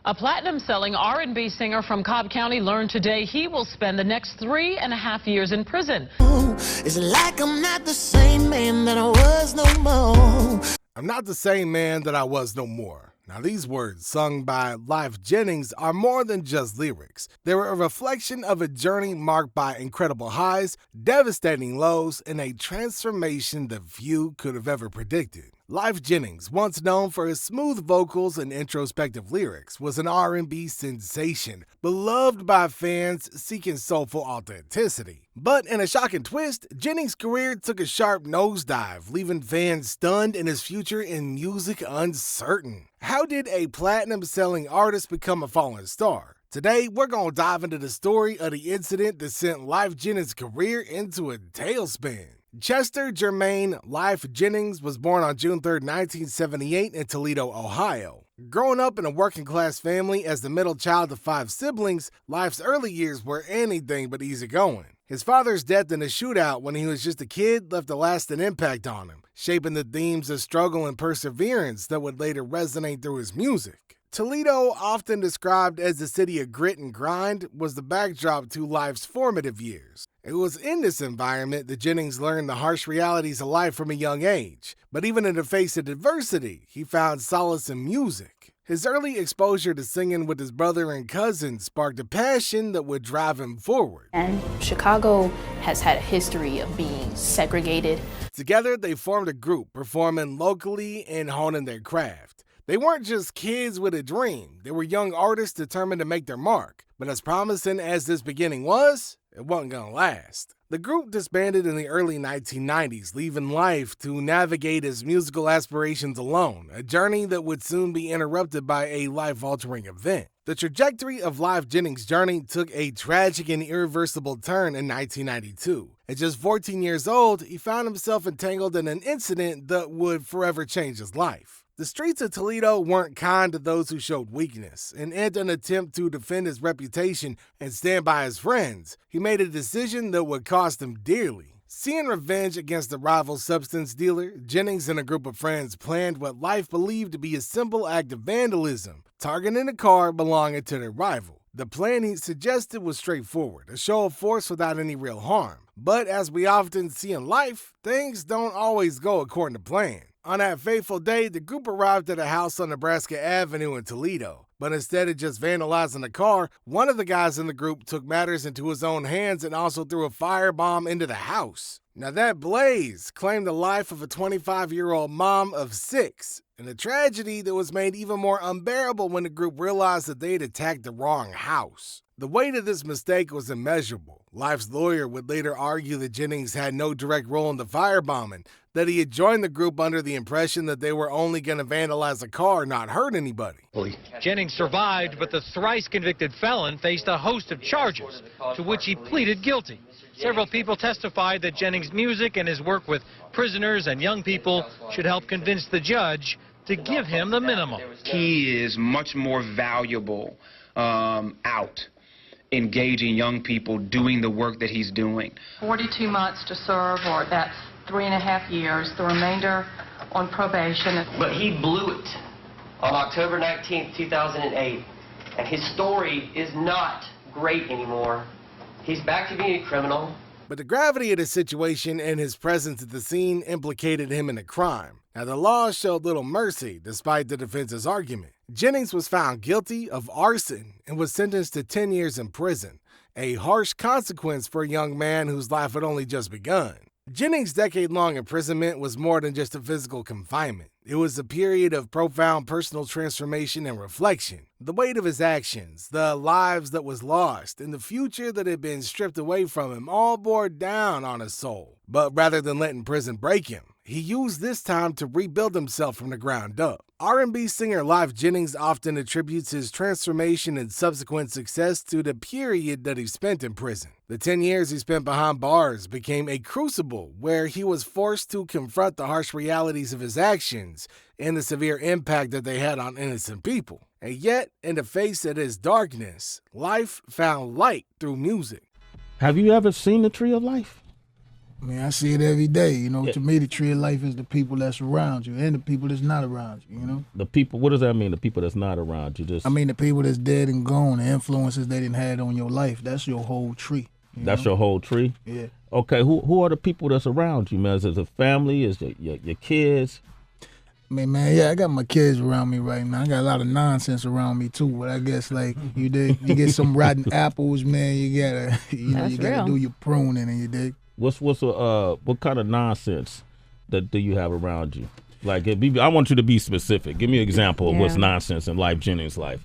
A platinum-selling R&B singer from Cobb County learned today he will spend the next 3.5 years in prison. It's like I'm not the same man that I was no more. I'm not the same man that I was no more. Now, these words, sung by Lyfe Jennings, are more than just lyrics. They're a reflection of a journey marked by incredible highs, devastating lows, and a transformation that few could have ever predicted. Lyfe Jennings, once known for his smooth vocals and introspective lyrics, was an R&B sensation, beloved by fans seeking soulful authenticity. But in a shocking twist, Jennings' career took a sharp nosedive, leaving fans stunned and his future in music uncertain. How did a platinum-selling artist become a fallen star? Today, we're going to dive into the story of the incident that sent Lyfe Jennings' career into a tailspin. Chester Jermaine Lyfe Jennings was born on June 3, 1978 in Toledo, Ohio. Growing up in a working-class family as the middle child of 5 siblings, Lyfe's early years were anything but easygoing. His father's death in a shootout when he was just a kid left a lasting impact on him, shaping the themes of struggle and perseverance that would later resonate through his music. Toledo, often described as the city of grit and grind, was the backdrop to Lyfe's formative years. It was in this environment that Jennings learned the harsh realities of life from a young age. But even in the face of adversity, he found solace in music. His early exposure to singing with his brother and cousin sparked a passion that would drive him forward. And Chicago has had a history of being segregated. Together, they formed a group, performing locally and honing their craft. They weren't just kids with a dream. They were young artists determined to make their mark. But as promising as this beginning was, it wasn't going to last. The group disbanded in the early 1990s, leaving Lyfe to navigate his musical aspirations alone, a journey that would soon be interrupted by a life-altering event. The trajectory of Lyfe Jennings' journey took a tragic and irreversible turn in 1992. At just 14 years old, he found himself entangled in an incident that would forever change his life. The streets of Toledo weren't kind to those who showed weakness, and in an attempt to defend his reputation and stand by his friends, he made a decision that would cost him dearly. Seeing revenge against the rival substance dealer, Jennings and a group of friends planned what Lyfe believed to be a simple act of vandalism, targeting a car belonging to their rival. The plan he suggested was straightforward, a show of force without any real harm. But as we often see in life, things don't always go according to plan. On that fateful day, the group arrived at a house on Nebraska Avenue in Toledo. But instead of just vandalizing the car, one of the guys in the group took matters into his own hands and also threw a firebomb into the house. Now that blaze claimed the life of a 25-year-old mom of 6, and a tragedy that was made even more unbearable when the group realized that they had attacked the wrong house. The weight of this mistake was immeasurable. Lyfe's lawyer would later argue that Jennings had no direct role in the firebombing, that he had joined the group under the impression that they were only going to vandalize a car, not hurt anybody. Jennings survived, but the thrice-convicted felon faced a host of charges, to which he pleaded guilty. Several people testified that Jennings' music and his work with prisoners and young people should help convince the judge to give him the minimum. He is much more valuable out engaging young people doing the work that he's doing. 42 months to serve, or that's 3.5 years, the remainder on probation. But he blew it on October 19th, 2008, and his story is not great anymore. He's back to being a criminal. But the gravity of the situation and his presence at the scene implicated him in a crime. Now, the law showed little mercy, despite the defense's argument. Jennings was found guilty of arson and was sentenced to 10 years in prison, a harsh consequence for a young man whose life had only just begun. Jennings' decade-long imprisonment was more than just a physical confinement. It was a period of profound personal transformation and reflection. The weight of his actions, the lives that was lost, and the future that had been stripped away from him all bore down on his soul. But rather than letting prison break him, he used this time to rebuild himself from the ground up. R&B singer Lyfe Jennings often attributes his transformation and subsequent success to the period that he spent in prison. The 10 years he spent behind bars became a crucible where he was forced to confront the harsh realities of his actions and the severe impact that they had on innocent people. And yet, in the face of his darkness, Lyfe found light through music. Have you ever seen the Tree of Life? I mean, I see it every day. You know, to me, the tree of life is the people that's around you and the people that's not around you, you know? The people, what does that mean, the people that's not around you? I mean, the people that's dead and gone, the influences they didn't had on your life, that's your whole tree. That's your whole tree? Yeah. Okay, who are the people that's around you, man? Is it a family? Is it your kids? I mean, man, yeah, I got my kids around me right now. I got a lot of nonsense around me too, but I guess like you get some rotten apples, man. You gotta, you gotta do your pruning, and you dig. What kind of nonsense that do you have around you? Like, I want you to be specific. Give me an example of what's nonsense in Lyfe Jennings' life.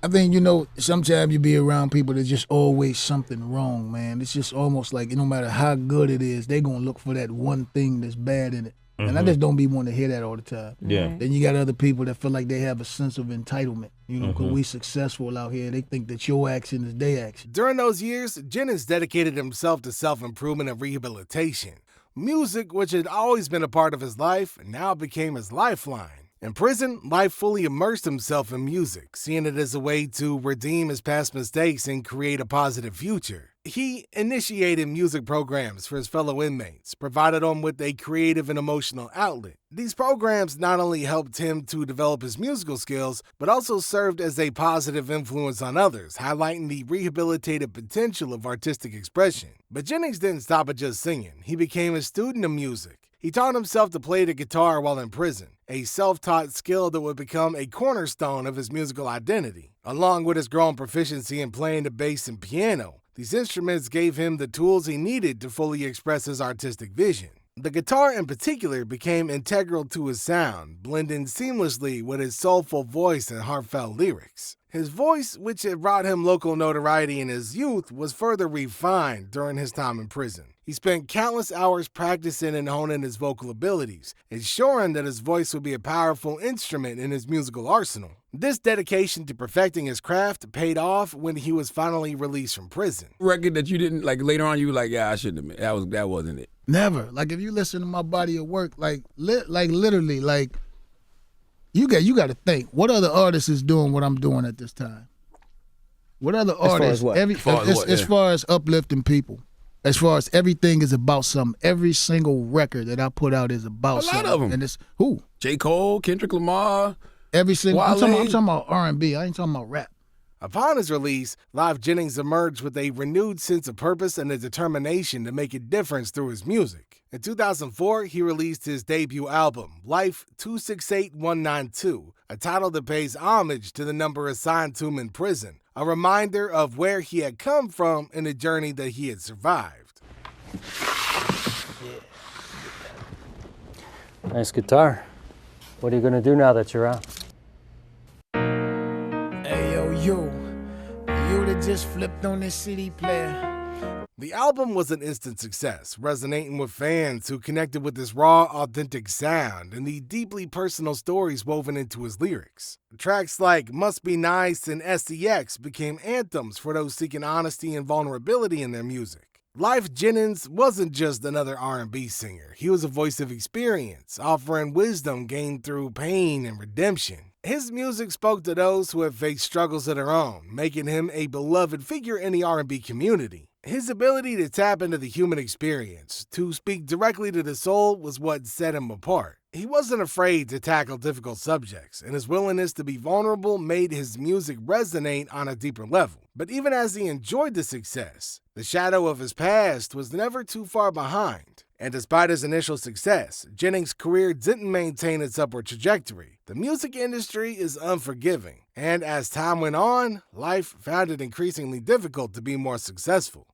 I think, sometimes you be around people that's just always something wrong, man. It's just almost like no matter how good it is, they gonna look for that one thing that's bad in it. And I just don't be wanting to hear that all the time. Yeah. Then you got other people that feel like they have a sense of entitlement. Because we successful out here. They think that your action is their action. During those years, Jennings dedicated himself to self-improvement and rehabilitation. Music, which had always been a part of his life, now became his lifeline. In prison, Lyfe fully immersed himself in music, seeing it as a way to redeem his past mistakes and create a positive future. He initiated music programs for his fellow inmates, provided them with a creative and emotional outlet. These programs not only helped him to develop his musical skills, but also served as a positive influence on others, highlighting the rehabilitative potential of artistic expression. But Jennings didn't stop at just singing. He became a student of music. He taught himself to play the guitar while in prison, a self-taught skill that would become a cornerstone of his musical identity. Along with his growing proficiency in playing the bass and piano, these instruments gave him the tools he needed to fully express his artistic vision. The guitar in particular became integral to his sound, blending seamlessly with his soulful voice and heartfelt lyrics. His voice, which had brought him local notoriety in his youth, was further refined during his time in prison. He spent countless hours practicing and honing his vocal abilities, ensuring that his voice would be a powerful instrument in his musical arsenal. This dedication to perfecting his craft paid off when he was finally released from prison. Record that you didn't, like later on you were like, yeah, I shouldn't have been. That wasn't it. Never. Like if you listen to my body of work, literally, you got to think, what other artist is doing what I'm doing at this time? What other artists? As far as uplifting people. As far as everything is about something. Every single record that I put out is about something. A lot of them. And it's who? J. Cole, Kendrick Lamar. Every single. Wale. I'm talking about R&B. I ain't talking about rap. Upon his release, Lyfe Jennings emerged with a renewed sense of purpose and a determination to make a difference through his music. In 2004, he released his debut album, Lyfe 268192, a title that pays homage to the number assigned to him in prison, a reminder of where he had come from and the journey that he had survived. Nice guitar. What are you gonna do now that you're out? Hey, you that just flipped on this CD player. The album was an instant success, resonating with fans who connected with his raw, authentic sound and the deeply personal stories woven into his lyrics. Tracks like Must Be Nice and SCX became anthems for those seeking honesty and vulnerability in their music. Lyfe Jennings wasn't just another R&B singer. He was a voice of experience, offering wisdom gained through pain and redemption. His music spoke to those who have faced struggles of their own, making him a beloved figure in the R&B community. His ability to tap into the human experience, to speak directly to the soul, was what set him apart. He wasn't afraid to tackle difficult subjects, and his willingness to be vulnerable made his music resonate on a deeper level. But even as he enjoyed the success, the shadow of his past was never too far behind. And despite his initial success, Jennings' career didn't maintain its upward trajectory. The music industry is unforgiving, and as time went on, Lyfe found it increasingly difficult to be more successful.